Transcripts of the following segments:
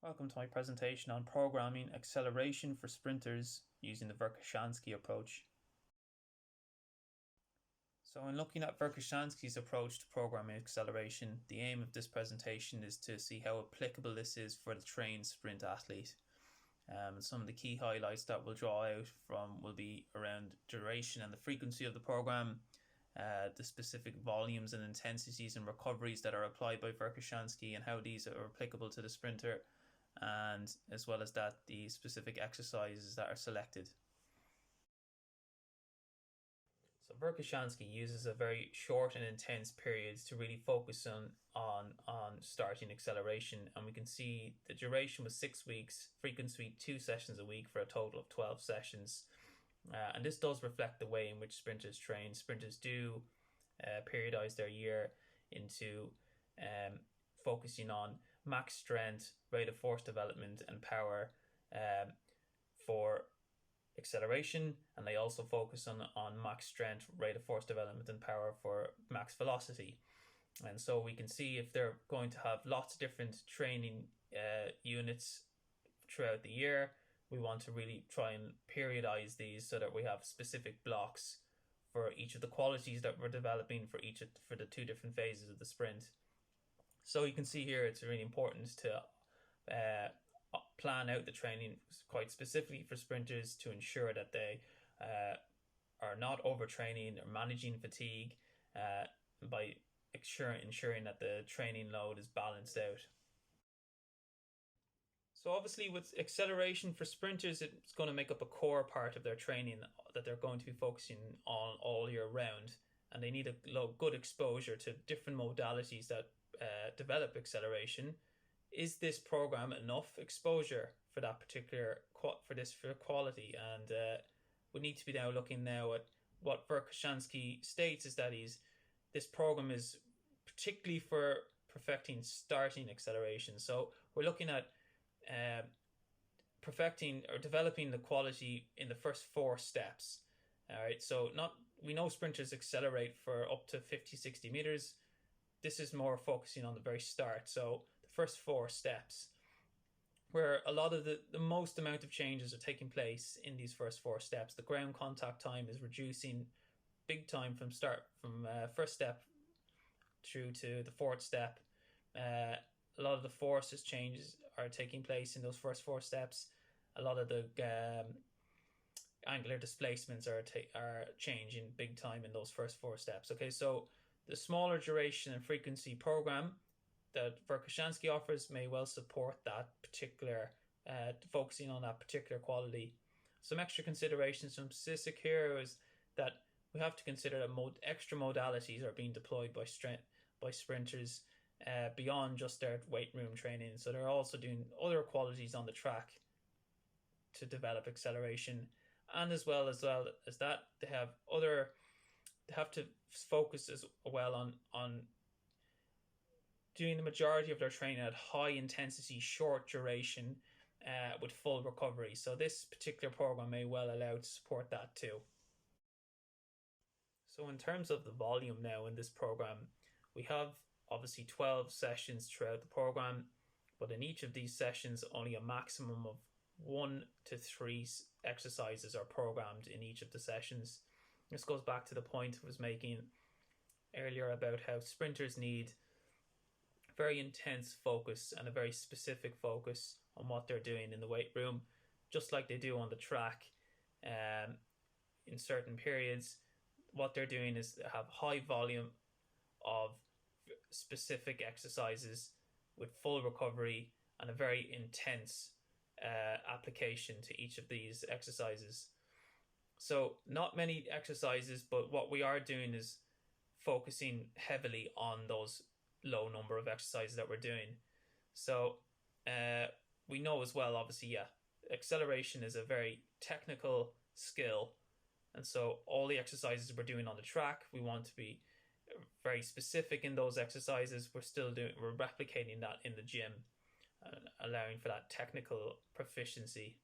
Welcome to my presentation on programming acceleration for sprinters using the Verkhoshansky approach. So in looking at Verkhoshansky's approach to programming acceleration, the aim of this presentation is to see how applicable this is for the trained sprint athlete. Some of the key highlights that we'll draw out from will be around duration and the frequency of the program, the specific volumes and intensities and recoveries that are applied by Verkhoshansky and how these are applicable to the sprinter, and as well as that, the specific exercises that are selected. So Verkhoshansky uses a very short and intense periods to really focus on starting acceleration, and we can see the duration was 6 weeks, frequency 2 sessions a week for a total of 12 sessions. And this does reflect the way in which sprinters train. Sprinters do periodize their year into focusing on max strength, rate of force development, and power for acceleration, and they also focus on max strength, rate of force development, and power for max velocity. And so we can see if they're going to have lots of different training units throughout the year, we want to really try and periodize these so that we have specific blocks for each of the qualities that we're developing for the two different phases of the sprint. So you can see here it's really important to plan out the training quite specifically for sprinters to ensure that they are not overtraining or managing fatigue by ensuring that the training load is balanced out. So obviously with acceleration for sprinters, it's going to make up a core part of their training that they're going to be focusing on all year round, and they need a good exposure to different modalities that develop acceleration. Is this program enough exposure for that particular for quality? And we need to be now looking now at what Verkhoshansky states is that this program is particularly for perfecting starting acceleration. So we're looking at perfecting or developing the quality in the first 4 steps. All right, so we know sprinters accelerate for up to 50-60 meters. This is more focusing on the very start, so the first 4 steps, where a lot of the most amount of changes are taking place in these first 4 steps. The ground contact time is reducing big time from first step through to the 4th step. A lot of the forces changes are taking place in those first 4 steps. A lot of the angular displacements are changing big time in those first 4 steps. Okay, so the smaller duration and frequency program that Verkhoshansky offers may well support that particular, focusing on that particular quality. Some extra considerations from statistics here is that we have to consider that extra modalities are being deployed by sprinters beyond just their weight room training. So they're also doing other qualities on the track to develop acceleration, and as well as that, they have to focus as well on doing the majority of their training at high intensity, short duration, with full recovery. So this particular program may well allow to support that too. So in terms of the volume now in this program, we have obviously 12 sessions throughout the program, but in each of these sessions only a maximum of 1 to 3 exercises are programmed in each of the sessions. This goes back to the point I was making earlier about how sprinters need very intense focus and a very specific focus on what they're doing in the weight room, just like they do on the track. In certain periods, what they're doing is they have high volume of specific exercises with full recovery and a very intense application to each of these exercises. So not many exercises, but what we are doing is focusing heavily on those low number of exercises that we're doing. So we know as well, obviously, acceleration is a very technical skill, and so all the exercises we're doing on the track, we want to be very specific in those exercises. We're replicating that in the gym, allowing for that technical proficiency.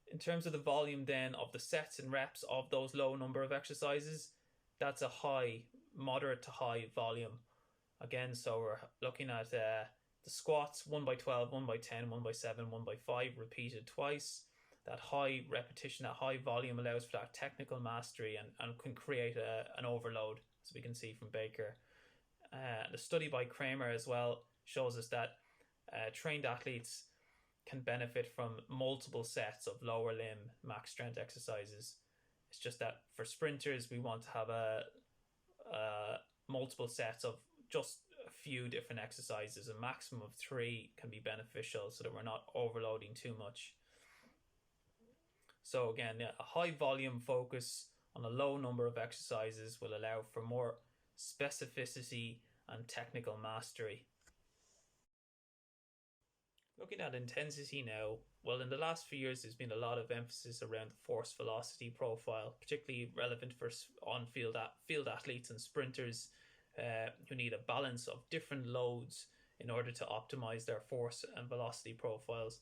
In terms of the volume then of the sets and reps of those low number of exercises, that's a moderate to high volume. Again, so we're looking at The squats, 1 by 12, 1 by 10, 1 by 7, 1 by 5, repeated twice. That high repetition, that high volume allows for that technical mastery and can create an overload, as we can see from Baker. The study by Kramer as well shows us that trained athletes can benefit from multiple sets of lower limb max strength exercises. It's just that for sprinters, we want to have multiple sets of just a few different exercises. A maximum of 3 can be beneficial so that we're not overloading too much. So again, a high volume focus on a low number of exercises will allow for more specificity and technical mastery. Looking at intensity now, well, in the last few years, there's been a lot of emphasis around the force velocity profile, particularly relevant for on-field field athletes and sprinters who need a balance of different loads in order to optimize their force and velocity profiles.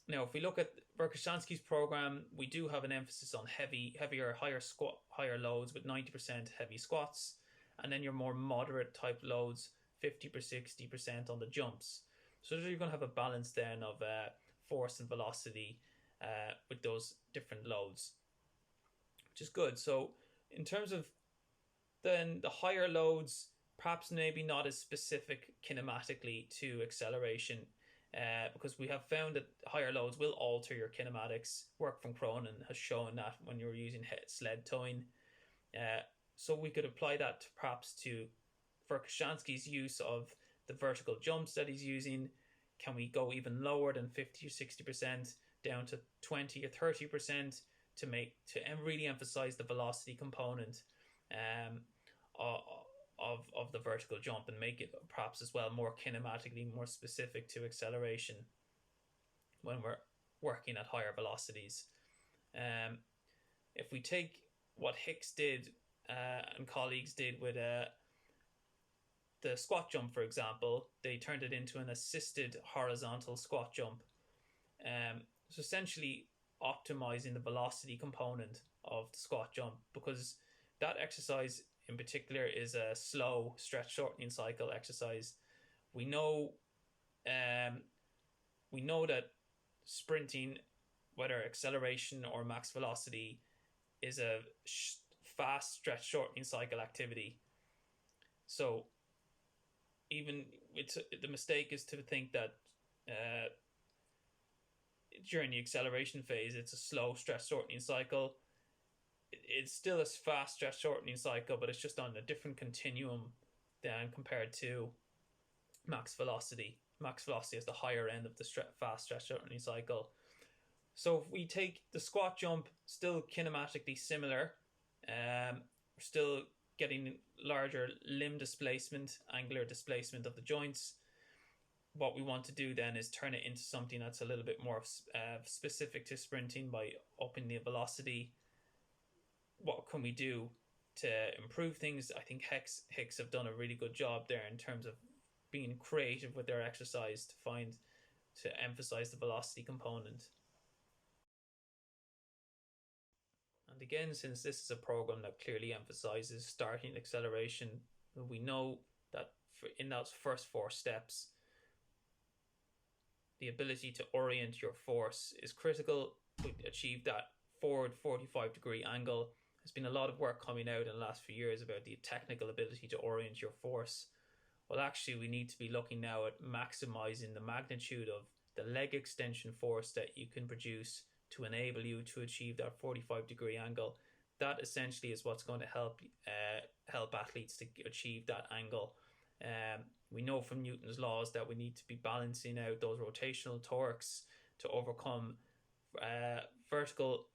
Now, if we look at Verkhoshansky's program, we do have an emphasis on higher loads with 90% heavy squats, and then your more moderate type loads, 50-60% on the jumps. So you're going to have a balance then of force and velocity with those different loads, which is good. So in terms of then the higher loads, perhaps maybe not as specific kinematically to acceleration, because we have found that higher loads will alter your kinematics. Work from Cronin has shown that when you're using sled towing. So we could apply that perhaps to Verkhoshansky's use of the vertical jumps that he's using. Can we go even lower than 50 or 60%, down to 20 or 30% to really emphasize the velocity component of the vertical jump and make it perhaps as well more kinematically more specific to acceleration when we're working at higher velocities. If we take what Hicks did and colleagues did with the squat jump, for example, they turned it into an assisted horizontal squat jump. So essentially optimizing the velocity component of the squat jump, because that exercise in particular is a slow stretch shortening cycle exercise. We know that sprinting, whether acceleration or max velocity, is a fast stretch shortening cycle activity. So even the mistake is to think that during the acceleration phase it's a slow stretch shortening cycle. It's still a fast stretch shortening cycle, but it's just on a different continuum than compared to max velocity. Max velocity is the higher end of the fast stretch shortening cycle. So if we take the squat jump, still kinematically similar, we're still getting larger limb displacement, angular displacement of the joints. What we want to do then is turn it into something that's a little bit more specific to sprinting by upping the velocity. What can we do to improve things? I think Hicks have done a really good job there in terms of being creative with their exercise to emphasize the velocity component. And again, since this is a program that clearly emphasizes starting acceleration, we know that in those first 4 steps, the ability to orient your force is critical to achieve that forward 45-degree angle. There's been a lot of work coming out in the last few years about the technical ability to orient your force. Well, actually, we need to be looking now at maximizing the magnitude of the leg extension force that you can produce to enable you to achieve that 45-degree angle. That essentially is what's going to help athletes to achieve that angle. We know from Newton's laws that we need to be balancing out those rotational torques to overcome vertical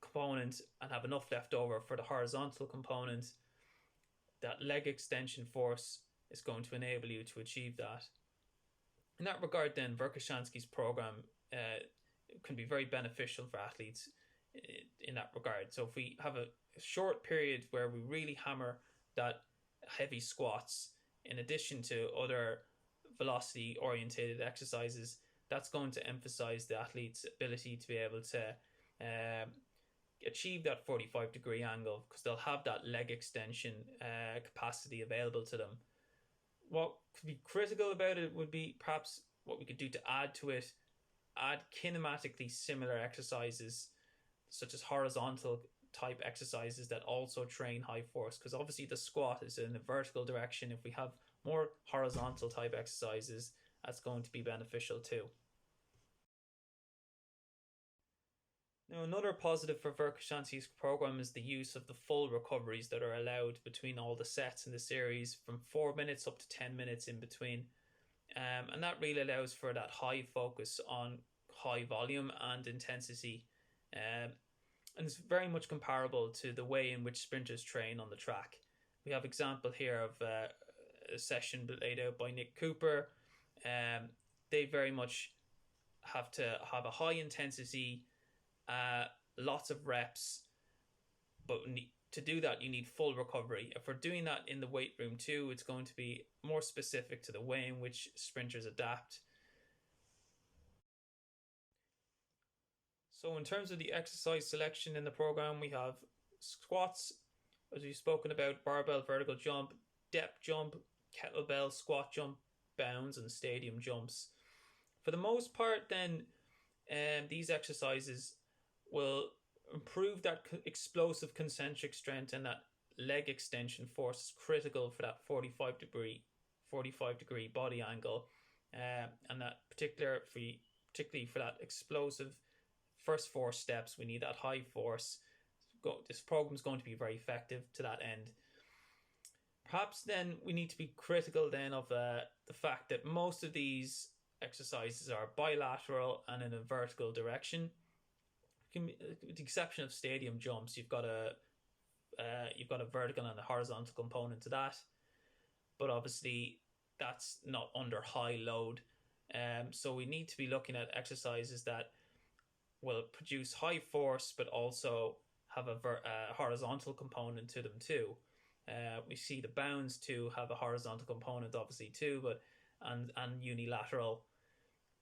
component and have enough left over for the horizontal component. That leg extension force is going to enable you to achieve that. In that regard then, Verkhoshansky's program can be very beneficial for athletes in that regard. So if we have a short period where we really hammer that heavy squats in addition to other velocity orientated exercises, that's going to emphasize the athlete's ability to be able to achieve that 45-degree angle, because they'll have that leg extension capacity available to them. What could be critical about it would be perhaps what we could do to add to it, add kinematically similar exercises such as horizontal type exercises that also train high force, because obviously the squat is in a vertical direction. If we have more horizontal type exercises, that's going to be beneficial too. Now, another positive for Verkhoshansky's program is the use of the full recoveries that are allowed between all the sets in the series, from 4 minutes up to 10 minutes in between. And that really allows for that high focus on high volume and intensity. And it's very much comparable to the way in which sprinters train on the track. We have example here of a session laid out by Nick Cooper. They very much have to have a high intensity, lots of reps, but to do that you need full recovery. If we're doing that in the weight room too, it's going to be more specific to the way in which sprinters adapt. So in terms of the exercise selection in the program, we have squats, as we've spoken about, barbell vertical jump, depth jump, kettlebell squat jump, bounds, and stadium jumps. For the most part then, these exercises will improve that explosive concentric strength, and that leg extension force is critical for that 45 degree body angle, and that particularly for that explosive first 4 steps. We need that high force. This program is going to be very effective to that end. Perhaps then we need to be critical then of the fact that most of these exercises are bilateral and in a vertical direction. With the exception of stadium jumps, you've got a vertical and a horizontal component to that, but obviously that's not under high load. So we need to be looking at exercises that will produce high force, but also have a horizontal component to them too. We see the bounds too have a horizontal component, obviously too, but and unilateral,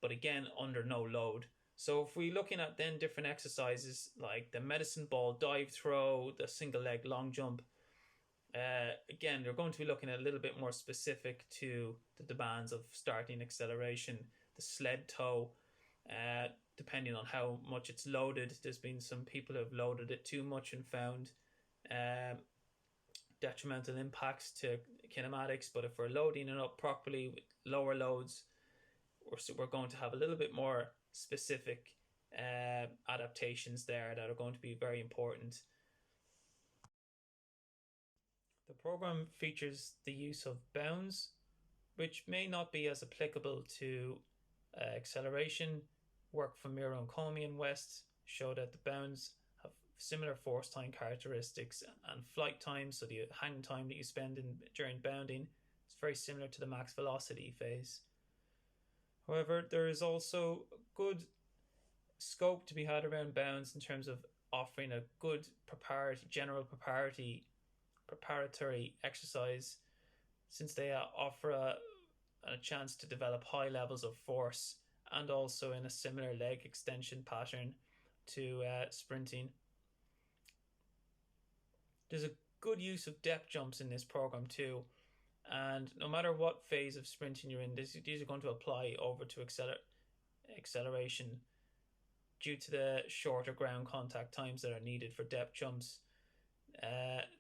but again under no load. So if we're looking at then different exercises like the medicine ball dive throw, the single leg long jump, again, you're going to be looking at a little bit more specific to the demands of starting acceleration. The sled toe, depending on how much it's loaded. There's been some people who have loaded it too much and found detrimental impacts to kinematics, but if we're loading it up properly with lower loads, we're going to have a little bit more specific adaptations there that are going to be very important. The program features the use of bounds, which may not be as applicable to acceleration. Work from Miro and Comey and West show that the bounds have similar force time characteristics and flight time, so the hang time that you spend during bounding is very similar to the max velocity phase. However, there is also good scope to be had around bounds in terms of offering a good general preparatory exercise, since they offer a chance to develop high levels of force, and also in a similar leg extension pattern to sprinting. There's a good use of depth jumps in this program too, and no matter what phase of sprinting you're in, these are going to apply over to acceleration due to the shorter ground contact times that are needed for depth jumps,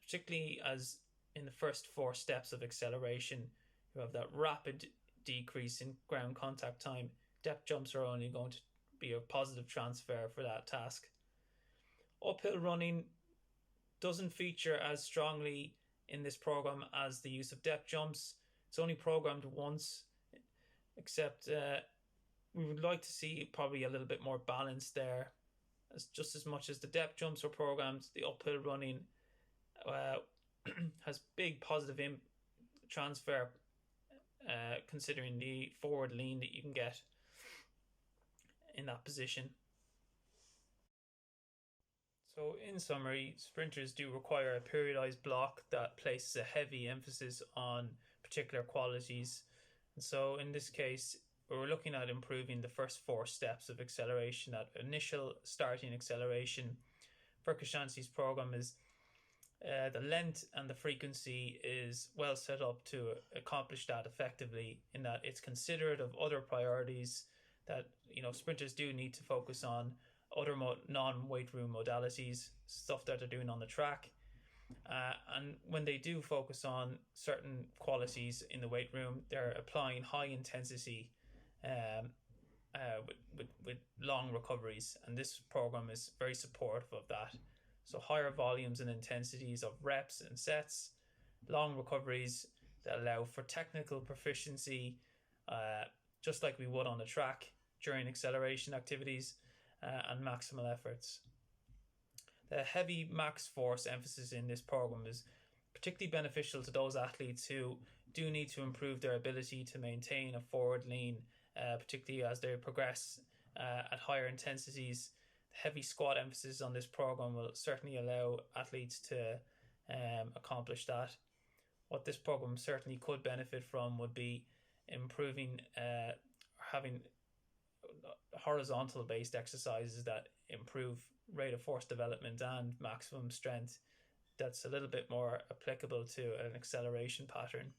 particularly as in the first 4 steps of acceleration you have that rapid decrease in ground contact time. Depth jumps are only going to be a positive transfer for that task. Uphill running doesn't feature as strongly in this program as the use of depth jumps. It's only programmed once, except we would like to see probably a little bit more balance there. Just as much as the depth jumps are programmed, the uphill running has big positive transfer, considering the forward lean that you can get in that position. So in summary, sprinters do require a periodized block that places a heavy emphasis on particular qualities. And so in this case, we're looking at improving the first 4 steps of acceleration, that initial starting acceleration. Verkhoshansky's program is The length and the frequency is well set up to accomplish that effectively, in that it's considerate of other priorities that sprinters do need to focus on, other non-weight room modalities, stuff that they're doing on the track. And when they do focus on certain qualities in the weight room, they're applying high intensity um, with long recoveries, and this program is very supportive of that. So higher volumes and intensities of reps and sets, long recoveries that allow for technical proficiency, just like we would on the track during acceleration activities, and maximal efforts. The heavy max force emphasis in this program is particularly beneficial to those athletes who do need to improve their ability to maintain a forward lean, particularly as they progress at higher intensities. The heavy squat emphasis on this program will certainly allow athletes to accomplish that. What this program certainly could benefit from would be improving, having horizontal based exercises that improve rate of force development and maximum strength, that's a little bit more applicable to an acceleration pattern.